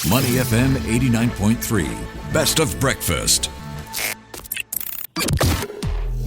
Money FM 89.3, best of breakfast.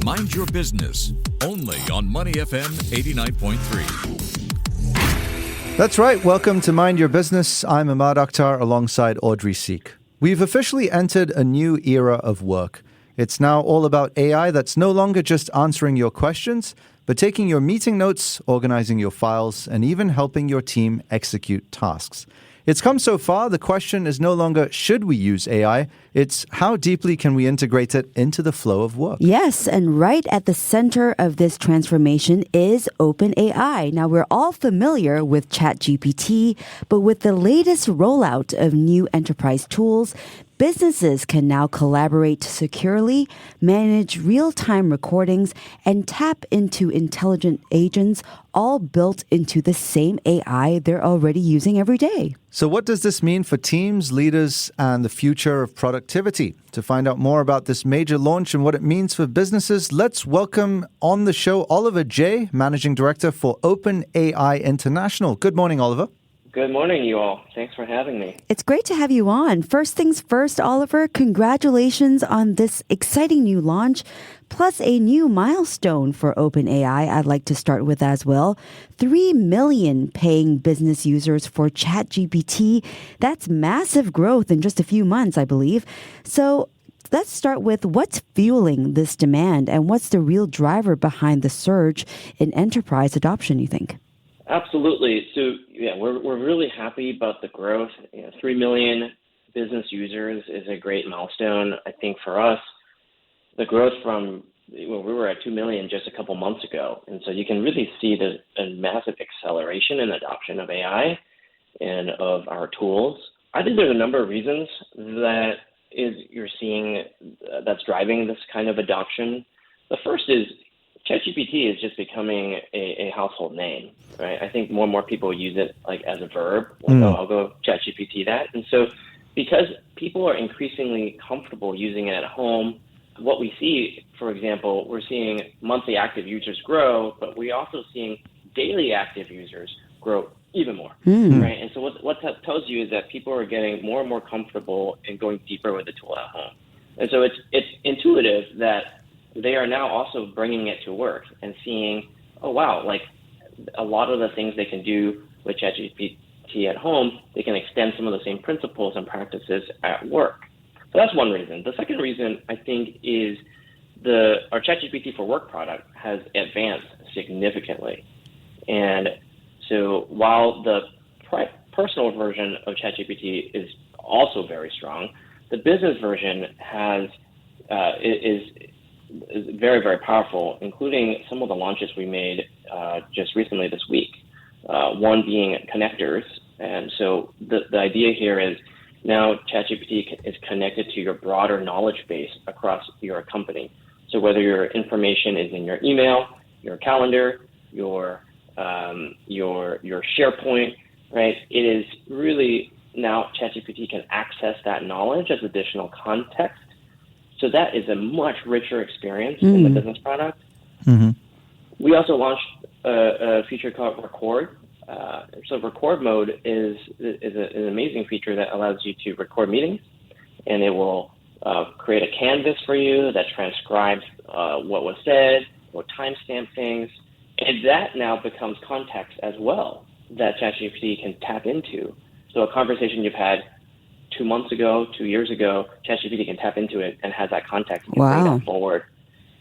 Mind your business, only on Money FM 89.3. That's right. Welcome to Mind Your Business. I'm Ahmad Akhtar alongside Audrey Seek. We've officially entered a new era of work. It's now all about AI that's no longer just answering your questions, but taking your meeting notes, organizing your files, and even helping your team execute tasks. It's come so far, the question is no longer should we use AI, it's how deeply can we integrate it into the flow of work. Yes, and right at the center of this transformation is OpenAI. Now, we're all familiar with ChatGPT, but with the latest rollout of new enterprise tools, businesses can now collaborate securely, manage real-time recordings, and tap into intelligent agents, all built into the same AI they're already using every day. So what does this mean for teams, leaders, and the future of productivity? To find out more about this major launch and what it means for businesses, let's welcome on the show Oliver Jay, Managing Director for OpenAI International. Good morning, Oliver. Good morning, you all. Thanks for having me. It's great to have you on. First things first, Oliver, congratulations on this exciting new launch, plus a new milestone for OpenAI I'd like to start with as well. 3 million paying business users for ChatGPT. That's massive growth in just a few months, I believe. So let's start with what's fueling this demand and what's the real driver behind the surge in enterprise adoption, you think? Absolutely. So, we're really happy about the growth. 3 million business users is a great milestone. I think for us, the growth from, we were at 2 million just a couple months ago. And so you can really see a massive acceleration in adoption of AI and of our tools. I think there's a number of reasons that you're seeing that's driving this kind of adoption. The first is ChatGPT is just becoming a household name, right? I think more and more people use it like as a verb. I'll go ChatGPT that. And so because people are increasingly comfortable using it at home, what we see, for example, we're seeing monthly active users grow, but we're also seeing daily active users grow even more, right? And so what that tells you is that people are getting more and more comfortable in going deeper with the tool at home. And so it's intuitive that they are now also bringing it to work and seeing, oh, wow, like a lot of the things they can do with ChatGPT at home, they can extend some of the same principles and practices at work. So that's one reason. The second reason, I think, is our ChatGPT for Work product has advanced significantly. And so while the personal version of ChatGPT is also very strong, the business version is very, very powerful, including some of the launches we made just recently this week, one being connectors. And so the idea here is now ChatGPT is connected to your broader knowledge base across your company. So whether your information is in your email, your calendar, your SharePoint, right? It is really now ChatGPT can access that knowledge as additional context. So that is a much richer experience in the business product. Mm-hmm. We also launched a feature called Record. So Record mode is an amazing feature that allows you to record meetings, and it will create a canvas for you that transcribes what was said or timestamp things. And that now becomes context as well that ChatGPT can tap into. So a conversation you've had 2 months ago, 2 years ago, ChatGPT can tap into it and has that context and bring that forward.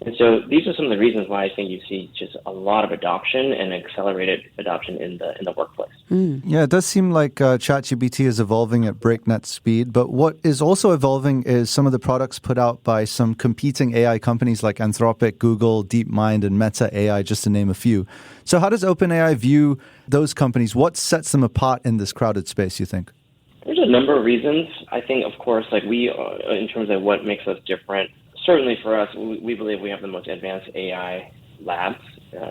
And so these are some of the reasons why I think you see just a lot of adoption and accelerated adoption in the workplace. Yeah, it does seem like ChatGPT is evolving at breakneck speed. But what is also evolving is some of the products put out by some competing AI companies like Anthropic, Google, DeepMind, and Meta AI, just to name a few. So how does OpenAI view those companies? What sets them apart in this crowded space, you think? There's a number of reasons. I think, of course, like we, in terms of what makes us different, certainly for us, we believe we have the most advanced AI labs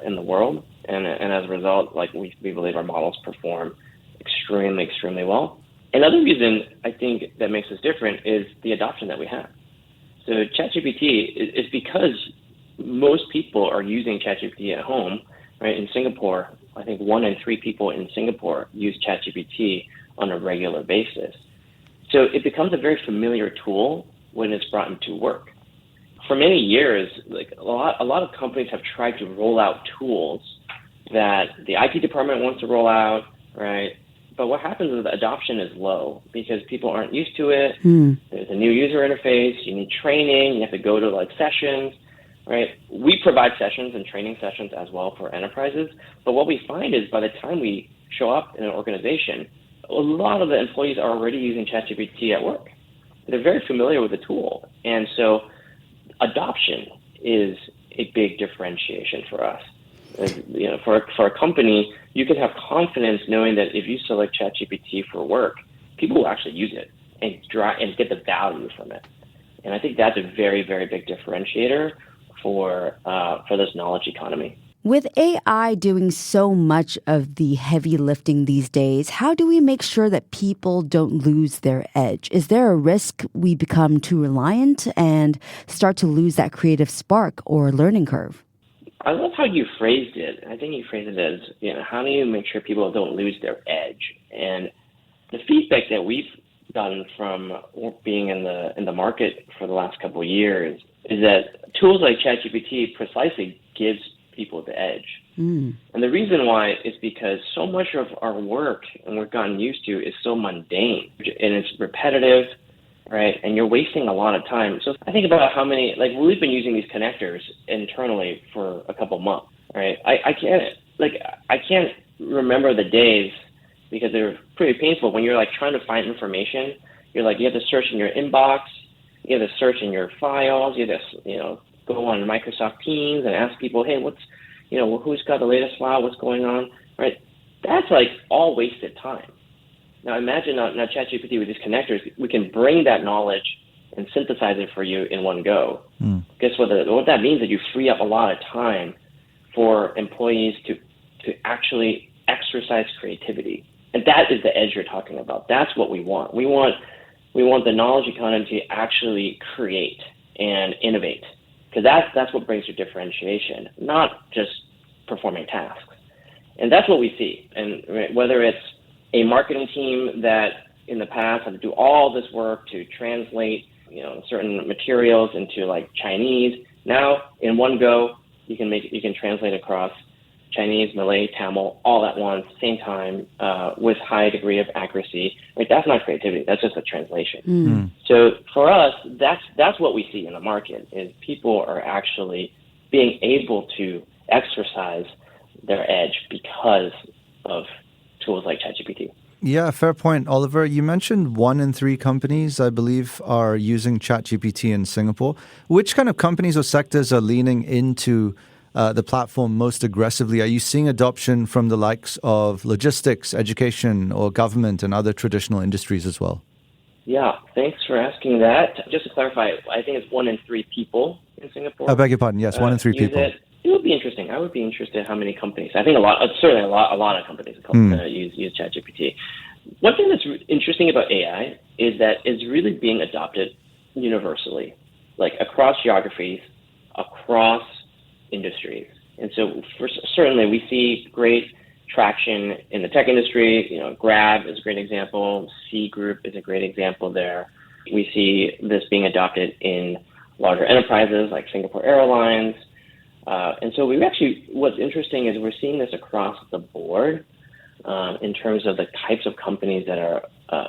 in the world. And as a result, like we believe our models perform extremely, extremely well. Another reason I think that makes us different is the adoption that we have. So ChatGPT is because most people are using ChatGPT at home, right? In Singapore, I think 1 in 3 people in Singapore use ChatGPT on a regular basis. So it becomes a very familiar tool when it's brought into work. For many years, like a lot of companies have tried to roll out tools that the IT department wants to roll out, right? But what happens is the adoption is low because people aren't used to it. There's a new user interface. You need training. You have to go to like sessions, right? We provide sessions and training sessions as well for enterprises. But what we find is by the time we show up in an organization, a lot of the employees are already using ChatGPT at work. They're very familiar with the tool. And so adoption is a big differentiation for us. You know, for a company, you can have confidence knowing that if you select ChatGPT for work, people will actually use it and get the value from it. And I think that's a very, very big differentiator for this knowledge economy. With AI doing so much of the heavy lifting these days, how do we make sure that people don't lose their edge? Is there a risk we become too reliant and start to lose that creative spark or learning curve? I love how you phrased it. I think you phrased it as, you know, how do you make sure people don't lose their edge? And the feedback that we've gotten from being in the market for the last couple of years is that tools like ChatGPT precisely gives people the edge. And the reason why is because so much of our work and we've gotten used to is so mundane and it's repetitive, right? And you're wasting a lot of time. So I think about how many, like we've been using these connectors internally for a couple months, right? I can't remember the days because they're pretty painful when you're like trying to find information. You're like, you have to search in your inbox, you have to search in your files, you have to, you know, go on Microsoft Teams and ask people, hey, who's got the latest file, what's going on, right? That's like all wasted time. Now imagine now ChatGPT with these connectors, we can bring that knowledge and synthesize it for you in one go. Guess what? What that means is you free up a lot of time for employees to actually exercise creativity. And that is the edge you're talking about. That's what we want. We want the knowledge economy to actually create and innovate. Because that's what brings you differentiation, not just performing tasks. And that's what we see. And whether it's a marketing team that in the past had to do all this work to translate, you know, certain materials into like Chinese, now in one go you can translate across Chinese, Malay, Tamil, all at once, same time, with high degree of accuracy. Right? That's not creativity. That's just a translation. So for us, that's what we see in the market is people are actually being able to exercise their edge because of tools like ChatGPT. Yeah, fair point. Oliver, you mentioned 1 in 3 companies, I believe, are using ChatGPT in Singapore. Which kind of companies or sectors are leaning into the platform most aggressively? Are you seeing adoption from the likes of logistics, education, or government and other traditional industries as well? Yeah, thanks for asking that. Just to clarify, I think it's 1 in 3 people in Singapore. I beg your pardon. Yes, 1 in 3 people. It would be interesting. I would be interested how many companies. I think certainly a lot of companies use ChatGPT. One thing that's interesting about AI is that it's really being adopted universally, like across geographies, across industries. And so certainly we see great traction in the tech industry. You know, Grab is a great example. C Group is a great example there. We see this being adopted in larger enterprises like Singapore Airlines. And so what's interesting is we're seeing this across the board in terms of the types of companies that are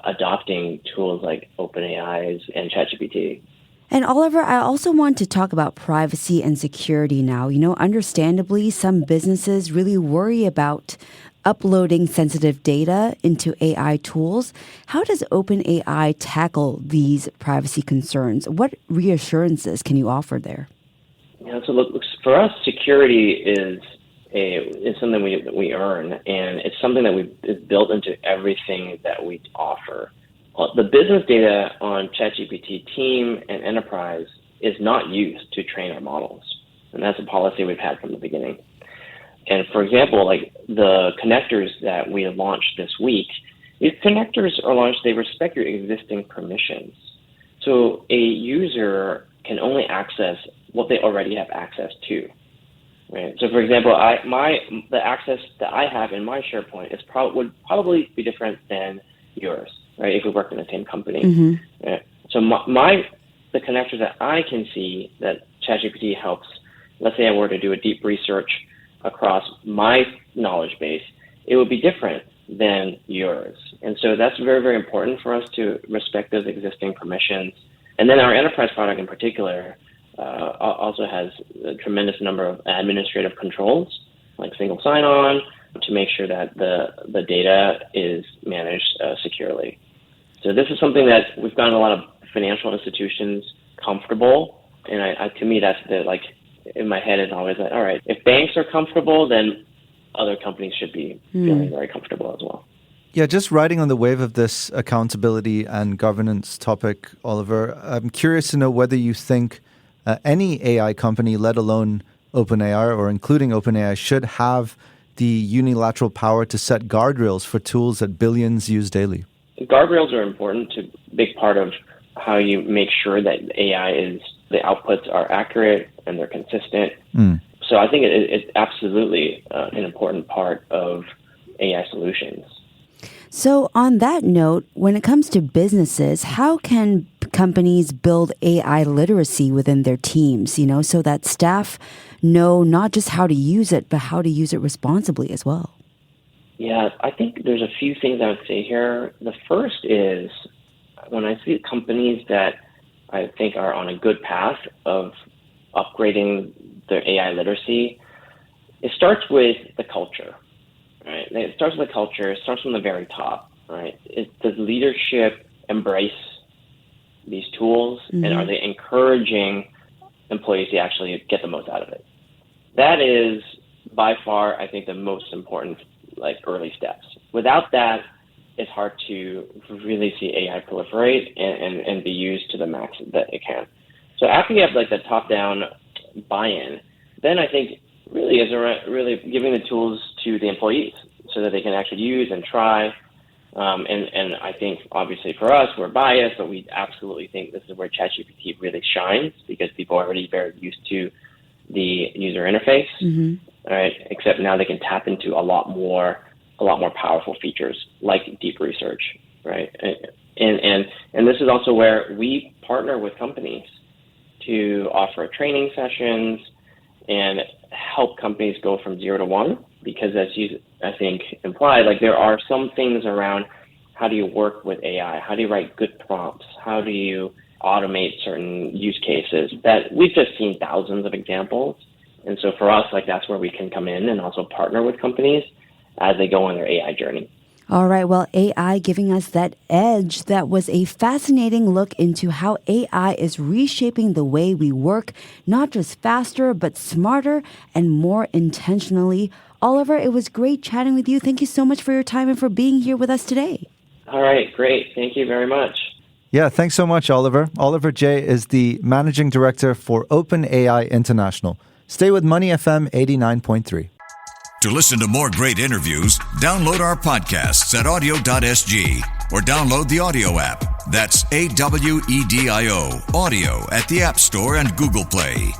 adopting tools like OpenAI's and ChatGPT. And Oliver, I also want to talk about privacy and security now. You know, understandably, some businesses really worry about uploading sensitive data into AI tools. How does OpenAI tackle these privacy concerns? What reassurances can you offer there? Yeah, so look, for us, security is something we earn, and it's something that is built into everything that we offer. The business data on ChatGPT team and enterprise is not used to train our models, and that's a policy we've had from the beginning. And for example, like the connectors that we launched this week, these connectors are launched, they respect your existing permissions. So a user can only access what they already have access to. Right. So for example, the access that I have in my SharePoint would probably be different than yours. right? If we work in the same company. Mm-hmm. Right? So the connectors that I can see that ChatGPT helps, let's say I were to do a deep research across my knowledge base, it would be different than yours. And so that's very, very important for us to respect those existing permissions. And then our enterprise product in particular also has a tremendous number of administrative controls, like single sign-on, to make sure that the data is managed securely. So this is something that we've gotten a lot of financial institutions comfortable. And to me, that's in my head is always like, all right, if banks are comfortable, then other companies should be feeling very comfortable as well. Yeah, just riding on the wave of this accountability and governance topic, Oliver, I'm curious to know whether you think any AI company, let alone OpenAI or including OpenAI, should have the unilateral power to set guardrails for tools that billions use daily. Guardrails are important to a big part of how you make sure that the outputs are accurate and they're consistent. So I think it's absolutely an important part of AI solutions. So on that note, when it comes to businesses, how can companies build AI literacy within their teams, so that staff know not just how to use it, but how to use it responsibly as well? Yeah, I think there's a few things I would say here. The first is when I see companies that I think are on a good path of upgrading their AI literacy, it starts with the culture, right? It starts with the culture. It starts from the very top, right? Does leadership embrace these tools, and are they encouraging employees to actually get the most out of it? That is by far, I think, the most important early steps. Without that, it's hard to really see AI proliferate and be used to the max that it can. So after you have the top-down buy-in, then I think really is around really giving the tools to the employees so that they can actually use and try. And I think obviously for us, we're biased, but we absolutely think this is where ChatGPT really shines because people are already very used to the user interface. Right? Except now they can tap into a lot more powerful features like deep research, right? And this is also where we partner with companies to offer training sessions and help companies go from 0 to 1. Because as you, I think, implied, there are some things around how do you work with AI? How do you write good prompts? How do you automate certain use cases that we've just seen thousands of examples. And so for us, that's where we can come in and also partner with companies as they go on their AI journey. All right. Well, AI giving us that edge. That was a fascinating look into how AI is reshaping the way we work, not just faster, but smarter and more intentionally. Oliver, it was great chatting with you. Thank you so much for your time and for being here with us today. All right. Great. Thank you very much. Yeah, thanks so much, Oliver. Oliver Jay is the Managing Director for OpenAI International. Stay with Money FM 89.3. To listen to more great interviews, download our podcasts at audio.sg or download the audio app. That's AWEDIO, audio at the App Store and Google Play.